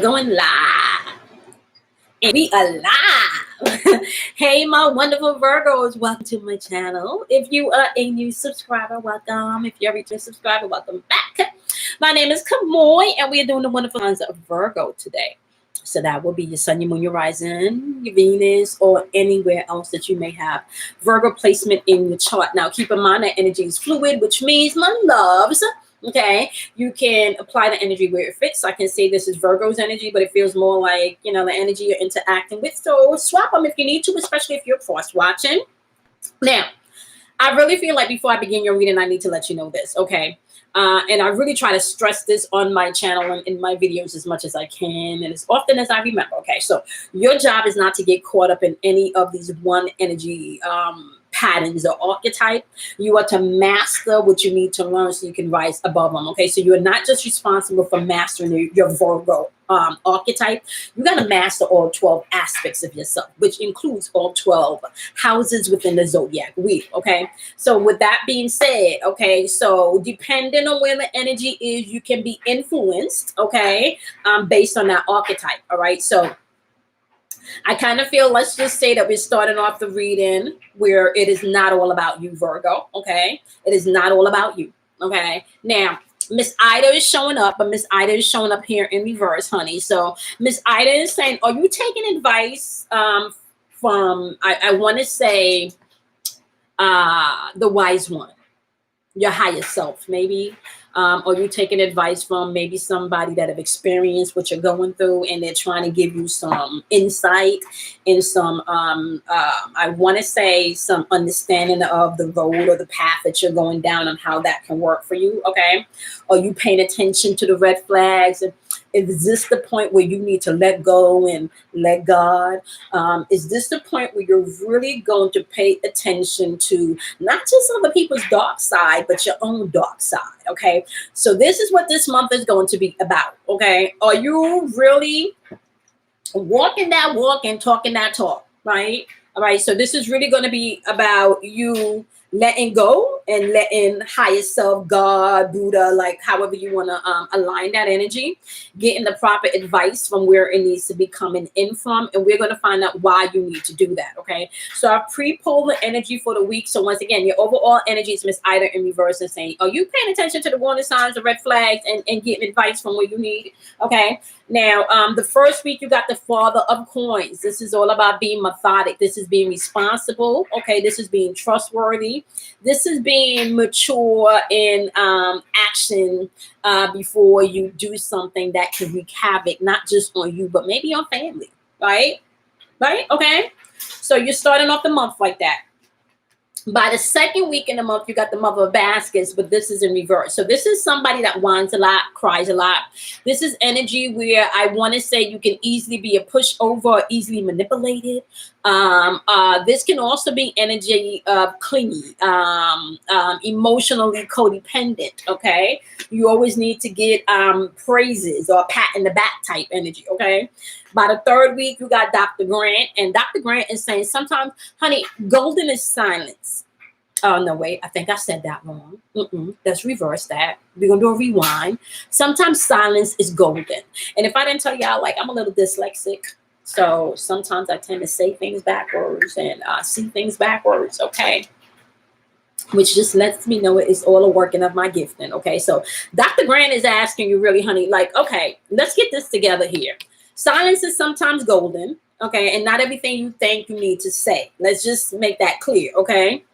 Going live. And we are live. Hey, my wonderful Virgos, welcome to my channel. If you are a new subscriber, welcome. If you're a return subscriber, welcome back. My name is Cosmo, and we are doing the wonderful signs of Virgo today. So that will be your sun, your moon, your rising, your Venus, or anywhere else that you may have Virgo placement in your chart. Now, keep in mind that energy is fluid, which means, my loves, okay, you can apply the energy where it fits. I can say this is Virgo's energy, but it feels more like, the energy you're interacting with. So swap them if you need to, especially if you're cross watching. Now, I really feel like before I begin your reading, I need to let you know this, okay? And I really try to stress this on my channel and in my videos as much as I can and as often as I remember, okay? So your job is not to get caught up in any of these one energy patterns or archetype. You are to master what you need to learn so you can rise above them, okay? So you are not just responsible for mastering your Virgo archetype. You got to master all 12 aspects of yourself, which includes all 12 houses within the zodiac wheel, okay? So with that being said, okay, so depending on where the energy is, you can be influenced, okay, based on that archetype, all right? So I kind of feel, let's just say that we're starting off the reading where it is not all about you, Virgo, okay? It is not all about you, okay? Now, Miss Ida is showing up, but Miss Ida is showing up here in reverse, honey. So Miss Ida is saying, are you taking advice from, I want to say, the wise one, your higher self, maybe? Or you taking advice from maybe somebody that have experienced what you're going through and they're trying to give you some insight and some, I want to say, some understanding of the road or the path that you're going down and how that can work for you, okay? Are you paying attention to the red flags? And is this the point where you need to let go and let God? Is this the point where you're really going to pay attention to not just other people's dark side, but your own dark side, okay? So this is what this month is going to be about, okay? Are you really walking that walk and talking that talk, right? All right, so this is really going to be about you letting go and letting higher self, God, Buddha, like however you want to align that energy, getting the proper advice from where it needs to be coming in from, and we're going to find out why you need to do that, okay? So I pre-pulled the energy for the week. So once again, your overall energy is Miss Ida in reverse and saying, are you paying attention to the warning signs, the red flags, and getting advice from where you need, okay? Now, the first week, you got the Father of Coins. This is all about being methodic. This is being responsible, okay? This is being trustworthy. This is being mature in action before you do something that can wreak havoc, not just on you, but maybe on family, right? Right? Okay? So you're starting off the month like that. By the second week in the month, you got the Mother of Baskets, but this is in reverse. So this is somebody that whines a lot, cries a lot. This is energy where I want to say you can easily be a pushover or easily manipulated. This can also be energy clingy, emotionally codependent, okay? You always need to get praises or a pat in the back type energy, okay? By the third week, you got Dr. Grant, and Dr. Grant is saying sometimes, honey, golden is silence. Oh, no, wait, I think I said that wrong. Let's reverse that. We're going to do a rewind. Sometimes silence is golden. And if I didn't tell y'all, like, I'm a little dyslexic. So sometimes I tend to say things backwards and see things backwards, okay? Which just lets me know it's all a working of my gifting, okay? So Dr. Grant is asking you really, honey, like, okay, let's get this together here. Silence is sometimes golden, okay? And not everything you think you need to say. Let's just make that clear, okay?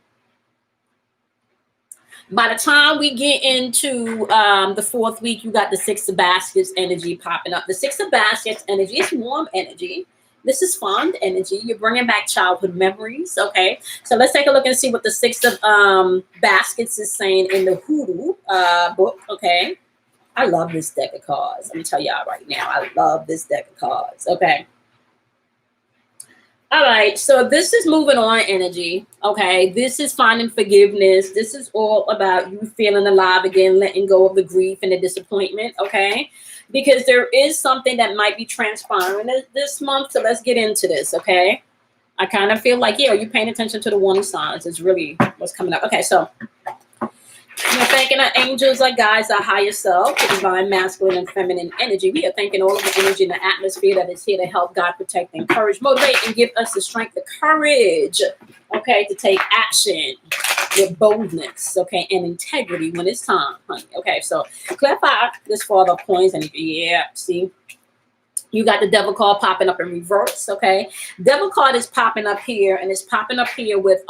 By the time we get into the fourth week, you got the Six of Baskets energy popping up. The Six of Baskets energy is warm energy. This is fond energy. You're bringing back childhood memories, okay? So let's take a look and see what the Six of Baskets is saying in the Hoodoo book, okay? I love this deck of cards. Let me tell y'all right now, I love this deck of cards, okay? All right, so this is moving on energy, okay? This is finding forgiveness. This is all about you feeling alive again, letting go of the grief and the disappointment, okay? Because there is something that might be transpiring this month, so let's get into this, okay? I kind of feel like, yeah, are you paying attention to the warning signs? It's really what's coming up. Okay, so We're thanking our angels, our guides, our higher self, the divine masculine and feminine energy. We are thanking all of the energy in the atmosphere that is here to help guide, protect, encourage, motivate, and give us the strength, the courage, okay, to take action with boldness, okay, and integrity when it's time, honey. Okay, so clarify this for the coins energy. Yeah, see, you got the devil card popping up in reverse, okay? Devil card is popping up here, and it's popping up here with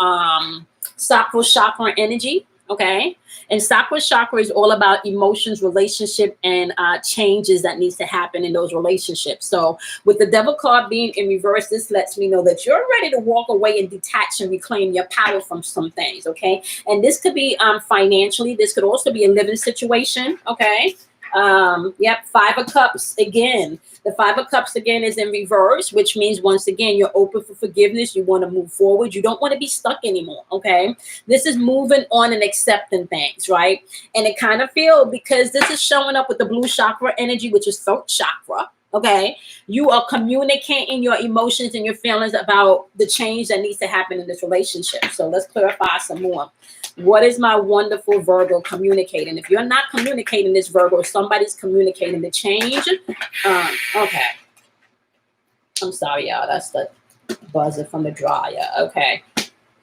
sacral chakra energy, okay? And sacral chakra is all about emotions, relationship, and changes that needs to happen in those relationships. So with the devil card being in reverse, this lets me know that you're ready to walk away and detach and reclaim your power from some things, okay? And this could be financially. This could also be a living situation, okay? Yep, Five of Cups again. The Five of Cups again is in reverse, which means once again you're open for forgiveness. You want to move forward. You don't want to be stuck anymore. Okay, this is moving on and accepting things, right? And it kind of feels, because this is showing up with the blue chakra energy, which is throat chakra. Okay, you are communicating your emotions and your feelings about the change that needs to happen in this relationship. So let's clarify some more. What is my wonderful Virgo communicating? If you're not communicating this, Virgo, somebody's communicating the change. Okay. I'm sorry, y'all. That's the buzzer from the dryer. Okay.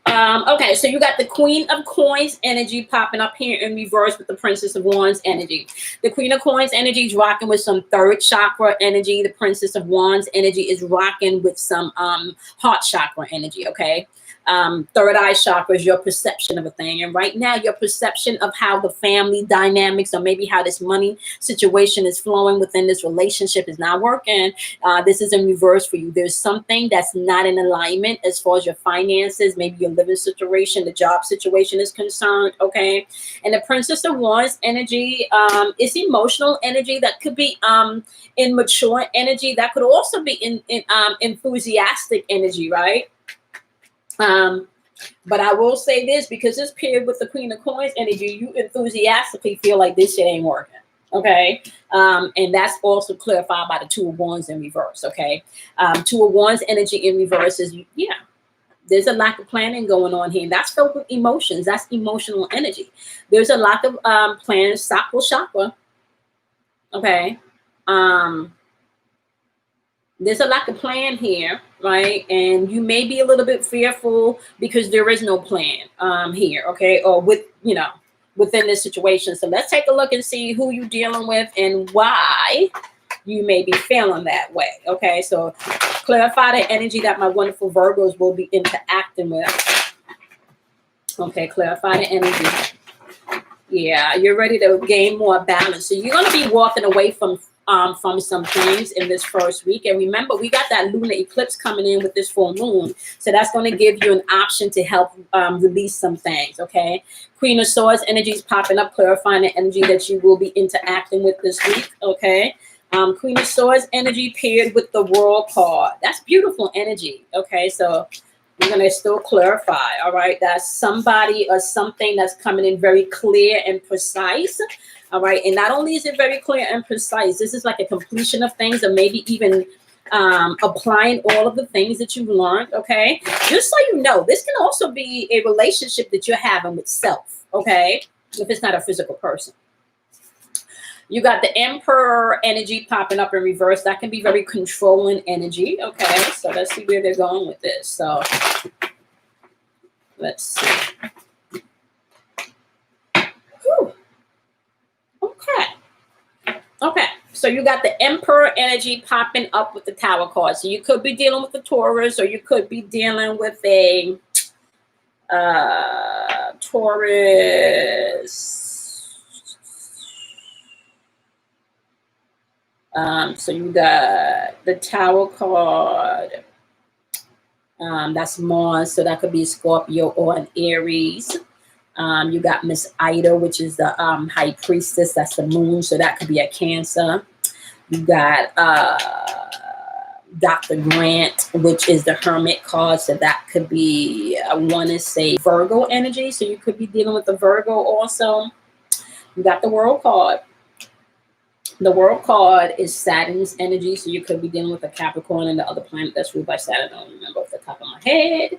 Okay, so you got the Queen of Coins energy popping up here in reverse with the Princess of Wands energy. The Queen of Coins energy is rocking with some third chakra energy. The Princess of Wands energy is rocking with some heart chakra energy, okay? Third eye chakra is your perception of a thing. And right now, your perception of how the family dynamics or maybe how this money situation is flowing within this relationship is not working. This is in reverse for you. There's something that's not in alignment as far as your finances, maybe your living situation, the job situation is concerned, okay? And the Princess of Wands energy is emotional energy that could be immature energy. That could also be in enthusiastic energy, right? But I will say this, because this period with the Queen of Coins energy, you enthusiastically feel like this shit ain't working. Okay. And that's also clarified by the Two of Wands in reverse. Okay. Two of Wands energy in reverse is, yeah, there's a lack of planning going on here. That's filled with emotions. That's emotional energy. There's a lack of planning, sacral chakra. Okay. There's a lack of plan here, right? And you may be a little bit fearful because there is no plan here, okay? Or within this situation. So let's take a look and see who you're dealing with and why you may be feeling that way, okay? So clarify the energy that my wonderful Virgos will be interacting with. Okay, clarify the energy. Yeah, you're ready to gain more balance. So you're going to be walking away from some things in this first week. And remember, we got that lunar eclipse coming in with this full moon. So that's going to give you an option to help release some things, okay? Queen of Swords energy is popping up, clarifying the energy that you will be interacting with this week, okay? Queen of Swords energy paired with the World card. That's beautiful energy, okay? So we're going to still clarify, all right? That's somebody or something that's coming in very clear and precise. All right. And not only is it very clear and precise, this is like a completion of things, or maybe even applying all of the things that you've learned. Okay. Just so you know, this can also be a relationship that you're having with self. Okay. If it's not a physical person. You got the Emperor energy popping up in reverse. That can be very controlling energy. Okay. So let's see where they're going with this. So let's see. Whew. Okay, so you got the Emperor energy popping up with the Tower card. So you could be dealing with the Taurus, or you could be dealing with a Taurus. So you got the Tower card. That's Mars, so that could be Scorpio or an Aries. You got Miss Ida, which is the High Priestess. That's the moon, so that could be a Cancer. You got Dr. Grant, which is the Hermit card, so that could be, I want to say, Virgo energy. So you could be dealing with the Virgo also. You got the World card. The World card is Saturn's energy, so you could be dealing with a Capricorn and the other planet that's ruled by Saturn. I don't remember off the top of my head.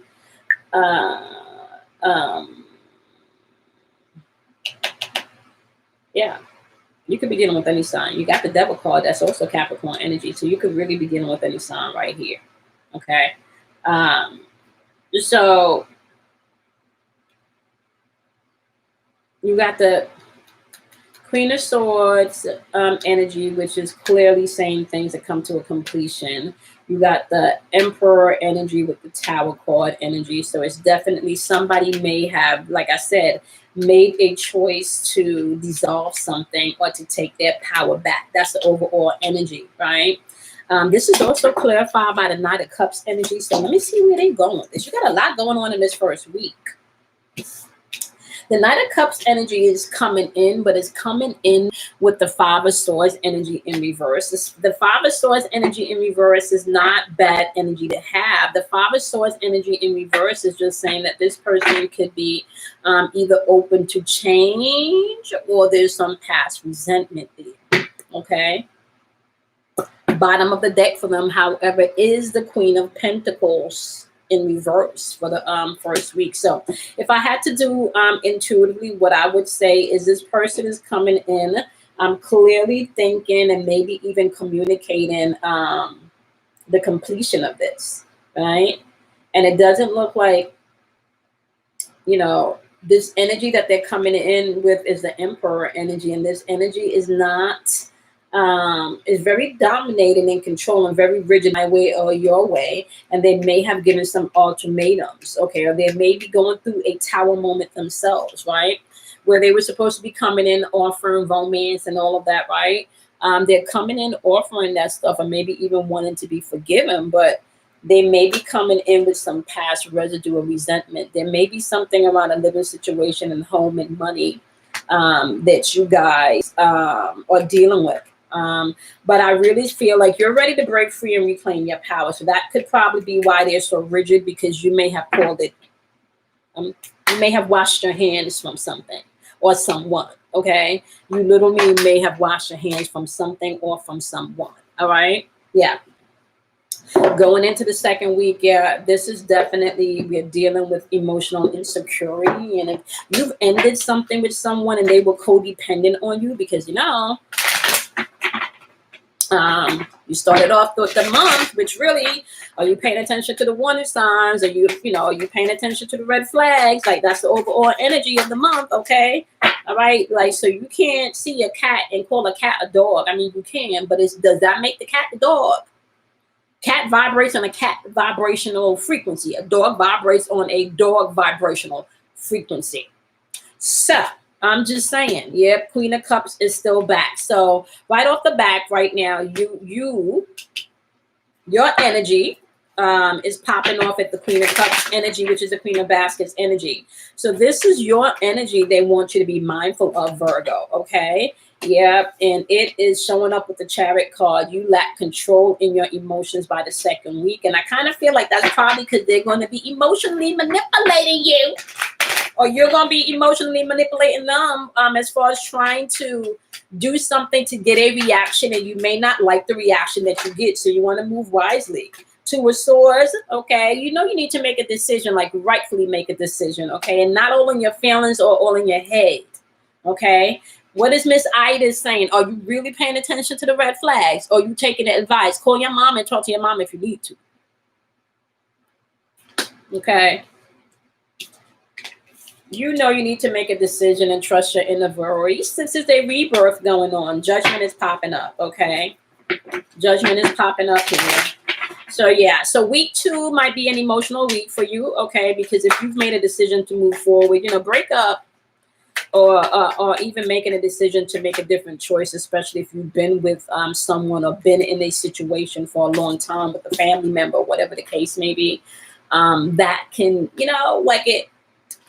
Yeah. You could be dealing with any sign. You got the devil card. That's also Capricorn energy. So you could really be dealing with any sign right here. Okay. Um, so you got the Queen of Swords energy, which is clearly saying things that come to a completion. You got the Emperor energy with the Tower card energy. So it's definitely somebody may have, like I said, made a choice to dissolve something or to take their power back. That's the overall energy, right? This is also clarified by the Knight of Cups energy. So let me see where they're going with this. You got a lot going on in this first week. The Knight of Cups energy is coming in, but it's coming in with the Five of Swords energy in reverse. The Five of Swords energy in reverse is not bad energy to have. The Five of Swords energy in reverse is just saying that this person could be either open to change or there's some past resentment there. Okay. Bottom of the deck for them, however, is the Queen of Pentacles in reverse for the first week. So if I had to do intuitively, what I would say is this person is coming in clearly thinking and maybe even communicating the completion of this, right? And it doesn't look like, you know, this energy that they're coming in with is the Emperor energy, and this energy is not is very dominating and controlling, very rigid, my way or your way, and they may have given some ultimatums, okay, or they may be going through a tower moment themselves, right, where they were supposed to be coming in offering romance and all of that, right? They're coming in offering that stuff, or maybe even wanting to be forgiven, but they may be coming in with some past residue of resentment. There may be something around a living situation and home and money that you guys are dealing with. But I really feel like you're ready to break free and reclaim your power. So that could probably be why they're so rigid, because you may have called it, you may have washed your hands from something or someone, okay? You literally may have washed your hands from something or from someone, all right? Yeah. Going into the second week, yeah, this is definitely, we're dealing with emotional insecurity. And if you've ended something with someone and they were codependent on you, because, you know, you started off with the month, which really, are you paying attention to the warning signs? Are you paying attention to the red flags? Like, that's the overall energy of the month, okay? All right, like, so you can't see a cat and call a cat a dog. I mean, you can, but does that make the cat the dog? Cat vibrates on a cat vibrational frequency. A dog vibrates on a dog vibrational frequency. So I'm just saying, yeah, Queen of Cups is still back. So right off the back, right now, your energy is popping off at the Queen of Cups energy, which is the Queen of Baskets energy. So this is your energy they want you to be mindful of, Virgo, okay? Yeah, and it is showing up with the Chariot card. You lack control in your emotions by the second week. And I kind of feel like that's probably because they're going to be emotionally manipulating you, or you're going to be emotionally manipulating them as far as trying to do something to get a reaction, and you may not like the reaction that you get, so you want to move wisely. Two of Swords, okay, you know you need to make a decision, like rightfully make a decision, okay, and not all in your feelings or all in your head, okay? What is Miss Ida saying? Are you really paying attention to the red flags? Or are you taking the advice? Call your mom and talk to your mom if you need to. Okay. You know you need to make a decision and trust your inner voice. Since there's a rebirth going on, judgment is popping up, okay? Judgment is popping up here. So, yeah. So, week 2 might be an emotional week for you, okay? Because if you've made a decision to move forward, you know, break up, or even making a decision to make a different choice, especially if you've been with someone or been in a situation for a long time with a family member, whatever the case may be, that can, you know, like it,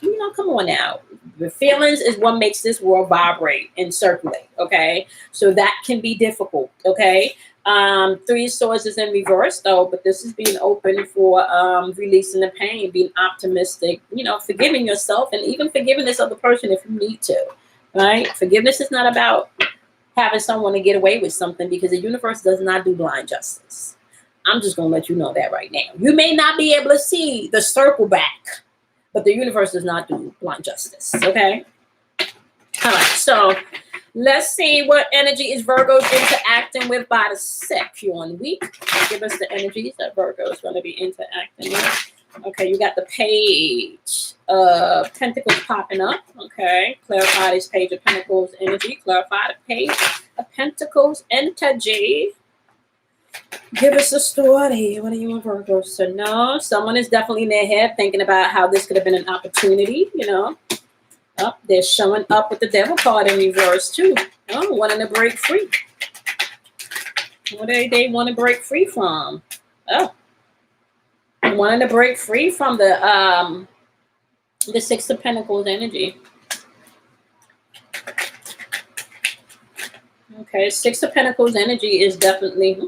you know, come on now. The feelings is what makes this world vibrate and circulate, okay? So that can be difficult, okay? 3 of Swords is in reverse, though, but this is being open for releasing the pain, being optimistic, you know, forgiving yourself and even forgiving this other person if you need to, right? Forgiveness is not about having someone to get away with something, because the universe does not do blind justice. I'm just going to let you know that right now. You may not be able to see the circle back, but the universe does not do blind justice, okay? All right, so Let's see what energy is Virgo interacting with by the second week. Give us the energies that Virgo is going to be interacting with. Okay, you got the page of Pentacles popping up. Okay, clarify this page of Pentacles energy. Clarify the page of Pentacles energy. Give us a story. What do you want Virgos to know? Someone is definitely in their head thinking about how this could have been an opportunity, you know. Oh, they're showing up with the devil card in reverse too. Oh, wanting to break free. What do they want to break free from? Oh, wanting to break free from the Six of Pentacles energy. Okay, Six of Pentacles energy is definitely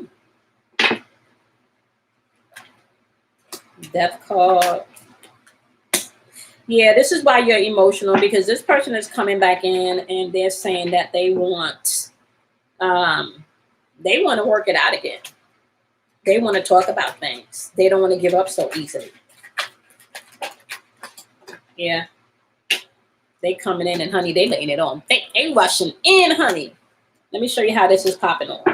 Death card. Yeah, this is why you're emotional, because this person is coming back in and they're saying that they want to work it out again. They want to talk about things. They don't want to give up so easily. Yeah. They coming in and honey, they laying it on. They rushing in, honey. Let me show you how this is popping off.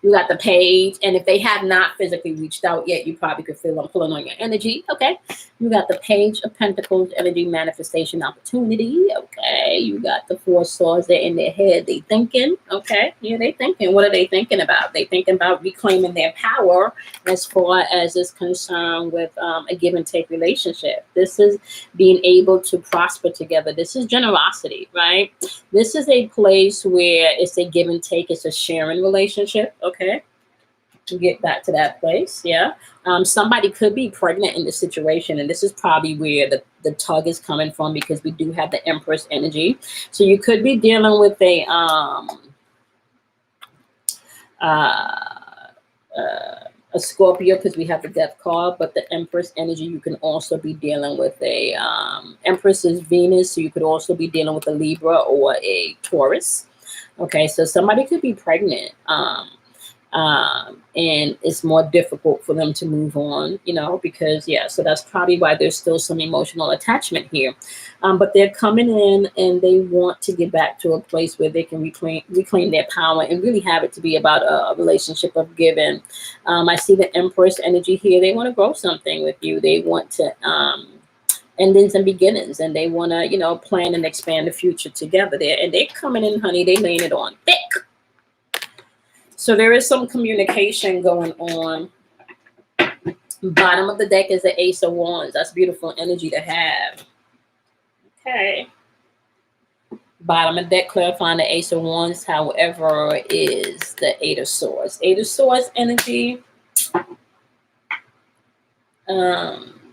You got the page, and if they have not physically reached out yet, you probably could feel them pulling on your energy. Okay. You got the page of Pentacles energy, manifestation opportunity. Okay. You got the Four Swords. They're in their head. They thinking. Okay. Yeah, they thinking. What are they thinking about? They thinking about reclaiming their power as far as is concerned with a give and take relationship. This is being able to prosper together. This is generosity, right? This is a place where it's a give and take. It's a sharing relationship. Okay, to get back to that place. Yeah, somebody could be pregnant in this situation, and this is probably where the tug is coming from, because we do have the Empress energy. So you could be dealing with a Scorpio, because we have the Death card, but the Empress energy, you can also be dealing with a Empress is Venus, so you could also be dealing with a Libra or a Taurus. Okay, so somebody could be pregnant. And it's more difficult for them to move on, you know, because, yeah, so that's probably why there's still some emotional attachment here. But they're coming in and they want to get back to a place where they can reclaim their power and really have it to be about a relationship of giving. I see the Empress energy here. They want to grow something with you. They want to endings and beginnings, and they want to, you know, plan and expand the future together there. And they're coming in, honey. They laying it on thick. So there is some communication going on. Bottom of the deck is the Ace of Wands. That's beautiful energy to have. Okay. Bottom of the deck, clarifying the Ace of Wands, however, is the Eight of Swords. Eight of Swords energy.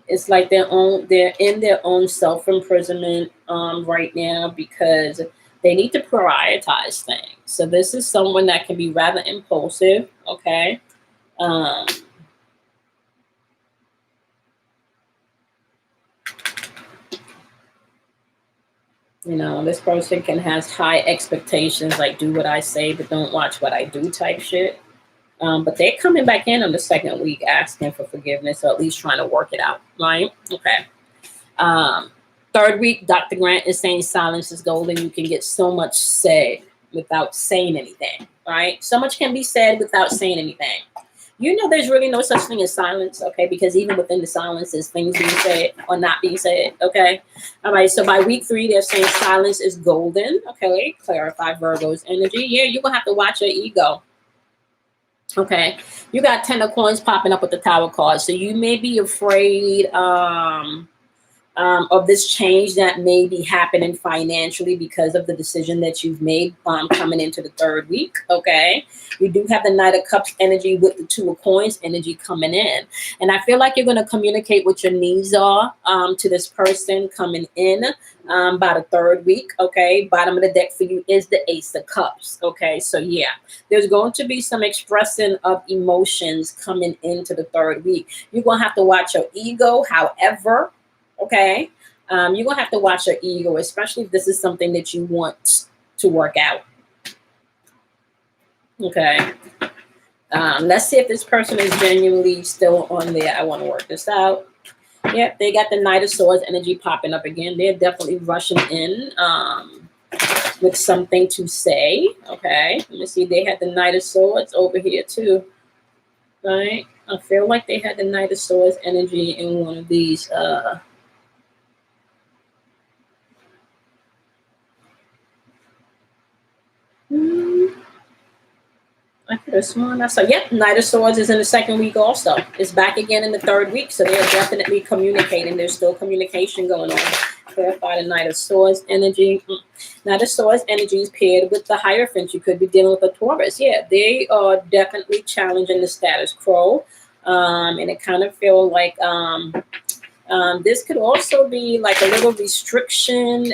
It's like they're in their own self-imprisonment right now, because they need to prioritize things. So this is someone that can be rather impulsive, okay? You know, this person can have high expectations, like do what I say, but don't watch what I do type shit. But they're coming back in on the second week asking for forgiveness, or at least trying to work it out, right? Okay. Third week, Dr. Grant is saying silence is golden. You can get so much said without saying anything, right? So much can be said without saying anything. You know, there's really no such thing as silence, okay? Because even within the silence is things being said or not being said, okay? All right, so by week 3, they're saying silence is golden, okay? Clarify Virgo's energy. Yeah, you're going to have to watch your ego. Okay, you got 10 of Coins popping up with the Tower card. So you may be afraid of this change that may be happening financially because of the decision that you've made coming into the third week. Okay, you do have the Knight of Cups energy with the Two of Coins energy coming in, and I feel like you're going to communicate what your needs are to this person coming in by the third week. Okay, bottom of the deck for you is the Ace of Cups. Okay, so yeah, there's going to be some expressing of emotions coming into the third week. You're going to have to watch your ego, however. Okay, you're going to have to watch your ego, especially if this is something that you want to work out. Okay, let's see if this person is genuinely still on there. I want to work this out. Yep, they got the Knight of Swords energy popping up again. They're definitely rushing in. with something to say. Okay, let me see. They had the Knight of Swords over here too, right? I feel like they had the Knight of Swords energy in one of these. I could have sworn I saw. Yep, Knight of Swords is in the second week also. It's back again in the third week, so they're definitely communicating. There's still communication going on. Clarify the Knight of Swords energy. Knight of Swords energy is paired with the Hierophant. You could be dealing with a Taurus. Yeah, they are definitely challenging the status quo, and it kind of feel like this could also be like a little restriction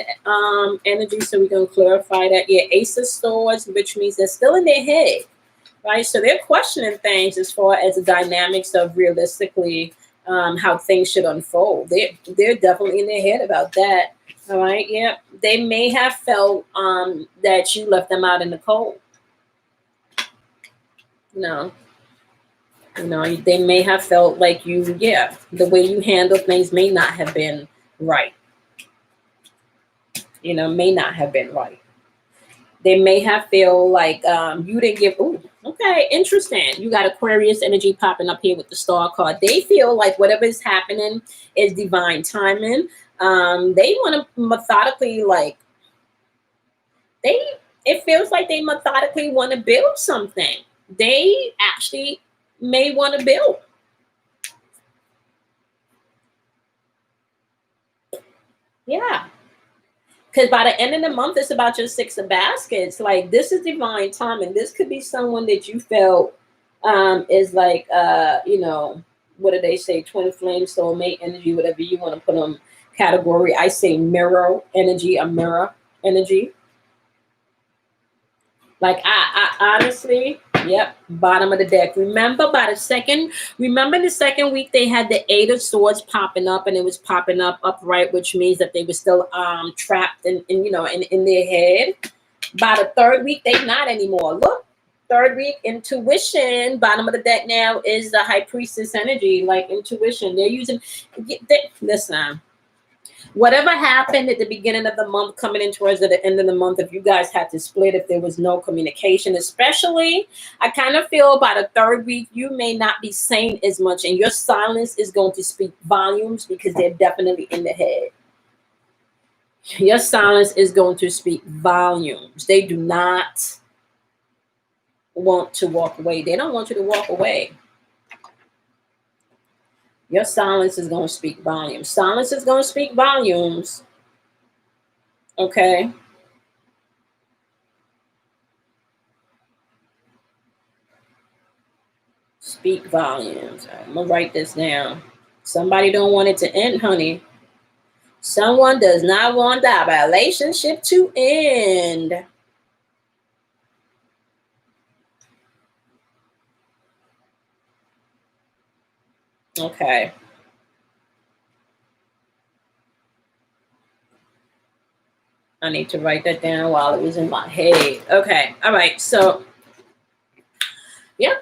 energy. So we're gonna clarify that. Yeah, Ace of Swords, which means they're still in their head. Right, so they're questioning things as far as the dynamics of realistically how things should unfold. They're definitely in their head about that. All right, yeah, they may have felt that you left them out in the cold. No, they may have felt like you, yeah, the way you handle things may not have been right. May not have been right. They may have feel like you didn't give. Ooh, okay, interesting. You got Aquarius energy popping up here with the Star card. They feel like whatever is happening is divine timing. They want to methodically, like, it feels like they methodically want to build something. They actually may want to build. Yeah. Because by the end of the month, it's about your Six of Baskets. Like, this is divine timing. This could be someone that you felt is like, what do they say? Twin flame, soulmate energy, whatever you want to put on category. I say mirror energy, a mirror energy. Like, I honestly, yep, bottom of the deck. Remember the second week they had the Eight of Swords popping up, and it was popping up upright, which means that they were still trapped in their head. By the third week, they not anymore. Look, third week, intuition. Bottom of the deck now is the High Priestess energy, like intuition. They're using. Listen. Whatever happened at the beginning of the month, coming in towards the end of the month, if you guys had to split, if there was no communication, especially, I kind of feel by the third week, you may not be saying as much, and your silence is going to speak volumes because they're definitely in the head. Your silence is going to speak volumes. They do not want to walk away. They don't want you to walk away. Your silence is going to speak volumes. Silence is going to speak volumes. Okay. Speak volumes. I'm going to write this down. Somebody don't want it to end, honey. Someone does not want that relationship to end. Okay. I need to write that down while it was in my head. Okay. All right. So, yeah.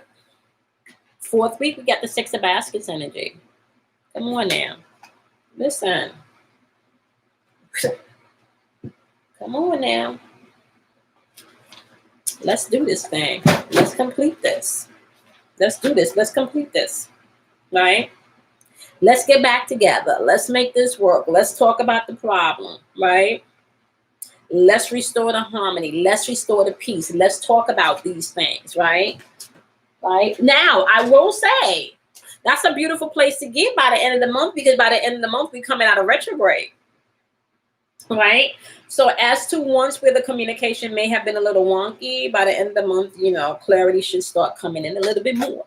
Fourth week, we got the Six of Baskets energy. Come on now. Listen. Come on now. Let's do this thing. Let's complete this. Let's do this. Let's complete this. Right? Let's get back together. Let's make this work. Let's talk about the problem. Right? Let's restore the harmony. Let's restore the peace. Let's talk about these things. Right? Right? Now, I will say, that's a beautiful place to get by the end of the month, because by the end of the month, we're coming out of retrograde. Right? So as to once where the communication may have been a little wonky, by the end of the month, clarity should start coming in a little bit more.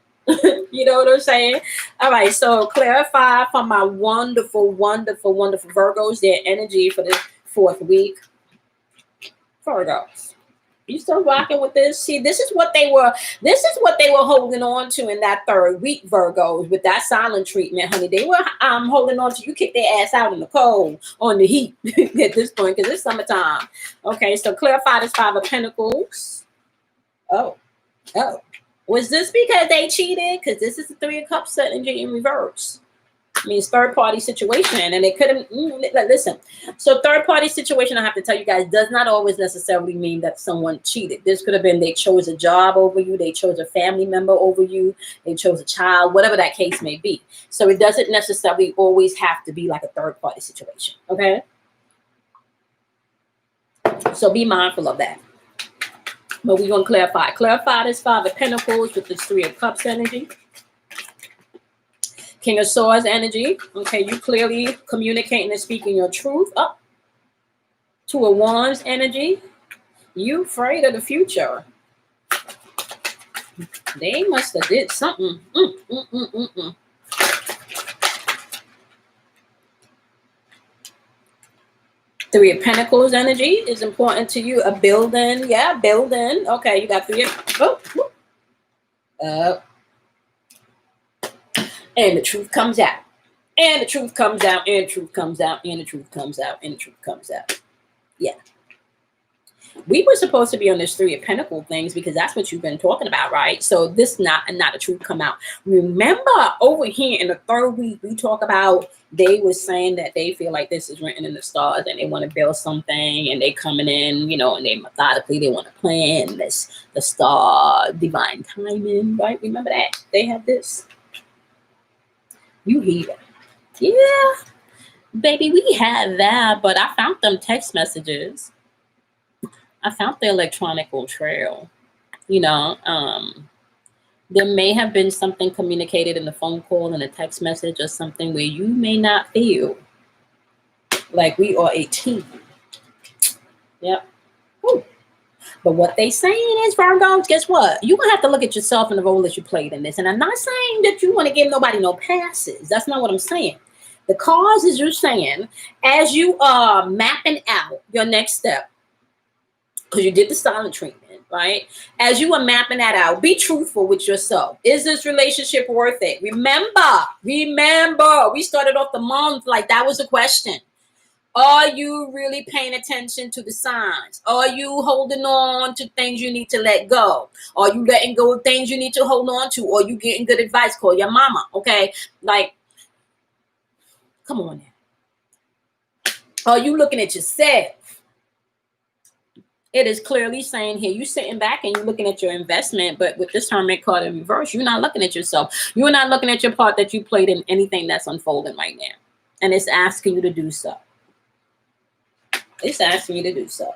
You know what I'm saying? All right. So clarify for my wonderful, wonderful, wonderful Virgos, their energy for the fourth week. Virgos. You still rocking with this? See, this is what they were holding on to in that third week, Virgos, with that silent treatment, honey. They were holding on to you, kick their ass out in the cold, on the heat at this point, because it's summertime. Okay, so clarify this Five of Pentacles. Oh. Was this because they cheated? Because this is the Three of Cups energy in reverse. Means third party situation, and it could have listen. So third party situation, I have to tell you guys, does not always necessarily mean that someone cheated. This could have been they chose a job over you, they chose a family member over you, they chose a child, whatever that case may be. So it doesn't necessarily always have to be like a third party situation. Okay, so be mindful of that. But we're going to clarify this Five of Pentacles with this Three of Cups energy. King of Swords energy. Okay, you clearly communicating and speaking your truth. Up. Two of Wands energy. You afraid of the future. They must have did something. Three of Pentacles energy is important to you. A building. Yeah, building. Okay, you got three of... And the truth comes out. And the truth comes out. And the truth comes out. And the truth comes out. And the truth comes out. Yeah. We were supposed to be on this Three of Pentacles things because that's what you've been talking about, right? So this not the truth come out. Remember over here in the third week, we talk about they were saying that they feel like this is written in the stars and they want to build something and they coming in, and they methodically, they want to plan this, the star, divine timing, right? Remember that? They have this. You hear it. Yeah, baby, we had that, but I found them text messages. I found the electronic trail. There may have been something communicated in the phone call and a text message or something where you may not feel like we are a team. Yep. Ooh. But what they saying is, Virgos, guess what? You're going to have to look at yourself and the role that you played in this. And I'm not saying that you want to give nobody no passes. That's not what I'm saying. The cause is you're saying, as you are mapping out your next step, because you did the silent treatment, right? As you are mapping that out, be truthful with yourself. Is this relationship worth it? Remember, we started off the month like that was the question. Are you really paying attention to the signs? Are you holding on to things you need to let go? Are you letting go of things you need to hold on to? Or you getting good advice? Call your mama, okay? Like, come on now. Are you looking at yourself? It is clearly saying here, you sitting back and you're looking at your investment, but with this Hermit card in reverse, you're not looking at yourself. You're not looking at your part that you played in anything that's unfolding right now. And it's asking you to do so. It's asking you to do so.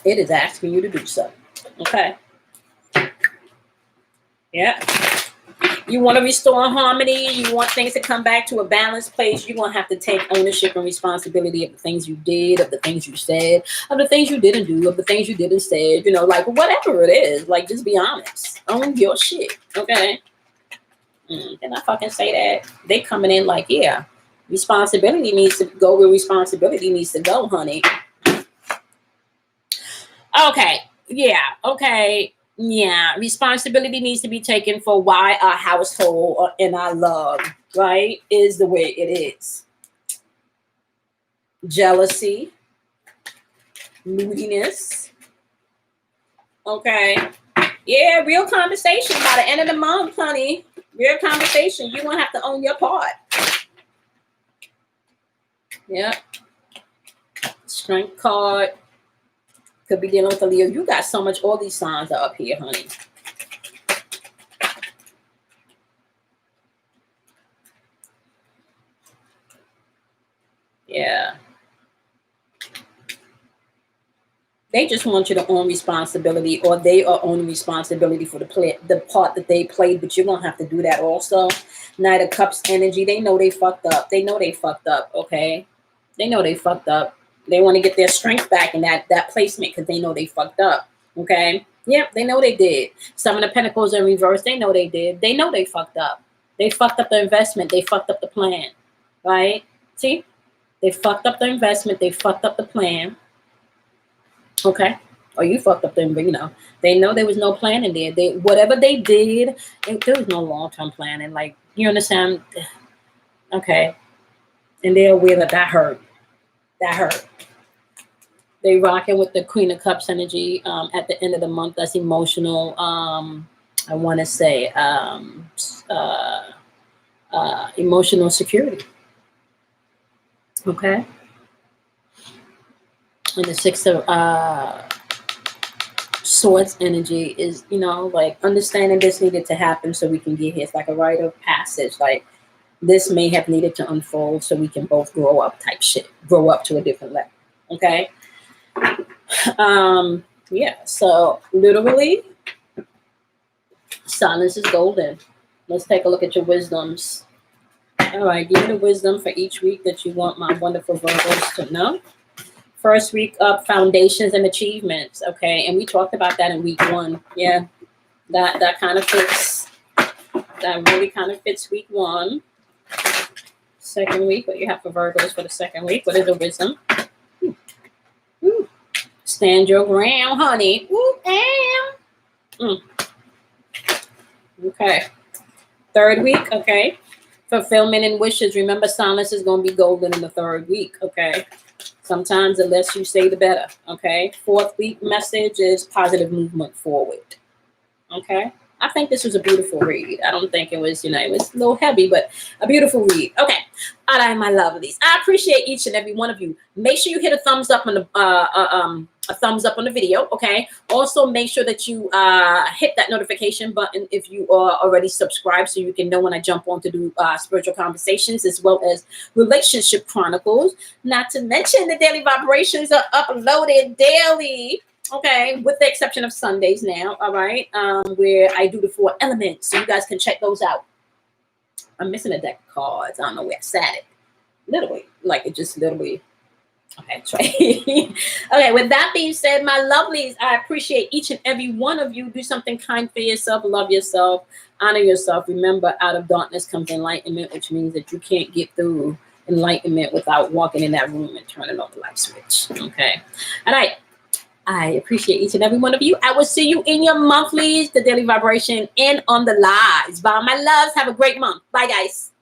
It is asking you to do so. Okay. Yeah. You want to restore harmony. You want things to come back to a balanced place. You're going to have to take ownership and responsibility of the things you did, of the things you said, of the things you didn't do, of the things you didn't say, like whatever it is. Like, just be honest. Own your shit. Okay. Can I fucking say that? They coming in like, yeah. Responsibility needs to go where responsibility needs to go, honey. Okay. Yeah. Okay. Yeah. Responsibility needs to be taken for why our household and our love, right, is the way it is. Jealousy. Moodiness. Okay. Yeah. Real conversation by the end of the month, honey. Real conversation. You're going to have to own your part. Yeah. Strength card. Could be dealing with a Leo. You got so much. All these signs are up here, honey. Yeah. They just want you to own responsibility, or they are owning responsibility for the part that they played, but you're going to have to do that also. Knight of Cups energy. They know they fucked up. They know they fucked up, okay? They know they fucked up. They want to get their strength back in that placement because they know they fucked up. Okay? Yep, they know they did. Seven of Pentacles in reverse. They know they did. They know they fucked up. They fucked up the investment. They fucked up the plan. Right? See? They fucked up the investment. They fucked up the plan. Okay? Or you fucked up them, they know there was no plan in there. Whatever they did, there was no long-term planning. Like, you understand? Okay. And they're aware that hurt. That hurt. They rocking with the Queen of Cups energy at the end of the month. That's emotional. I want to say emotional security. Okay. And the Six of Swords energy is, you know, like understanding this needed to happen so we can get here. It's like a rite of passage. Like this may have needed to unfold so we can both grow up type shit. Grow up to a different level. Okay. Yeah. So literally, silence is golden. Let's take a look at your wisdoms. All right. Give me the wisdom for each week that you want my wonderful Virgos to know. First week up, foundations and achievements. Okay. And we talked about that in week 1. Yeah. That kind of fits. That really kind of fits week 1. Second week, what you have for Virgos for the second week? What is the wisdom? Ooh. Stand your ground, honey. Ooh, Okay. Third week, okay. Fulfillment and wishes. Remember, silence is going to be golden in the third week, okay. Sometimes the less you say, the better, okay. Fourth week message is positive movement forward, okay. I think this was a beautiful read. I don't think it was, you know, it was a little heavy, but a beautiful read. Okay. All right, my lovelies. I appreciate each and every one of you. Make sure you hit a thumbs up on the video. Okay. Also, make sure that you hit that notification button if you are already subscribed, so you can know when I jump on to do spiritual conversations as well as relationship chronicles. Not to mention the daily vibrations are uploaded daily. Okay, with the exception of Sundays now, all right, where I do the 4 elements, so you guys can check those out. I'm missing a deck of cards. I don't know where I sat it. Literally, like it just literally. Okay, try. Okay, with that being said, my lovelies, I appreciate each and every one of you. Do something kind for yourself, love yourself, honor yourself. Remember, out of darkness comes enlightenment, which means that you can't get through enlightenment without walking in that room and turning on the light switch. Okay, all right. I appreciate each and every one of you. I will see you in your monthlies, the daily vibration, and on the lives. Bye, my loves. Have a great month. Bye, guys.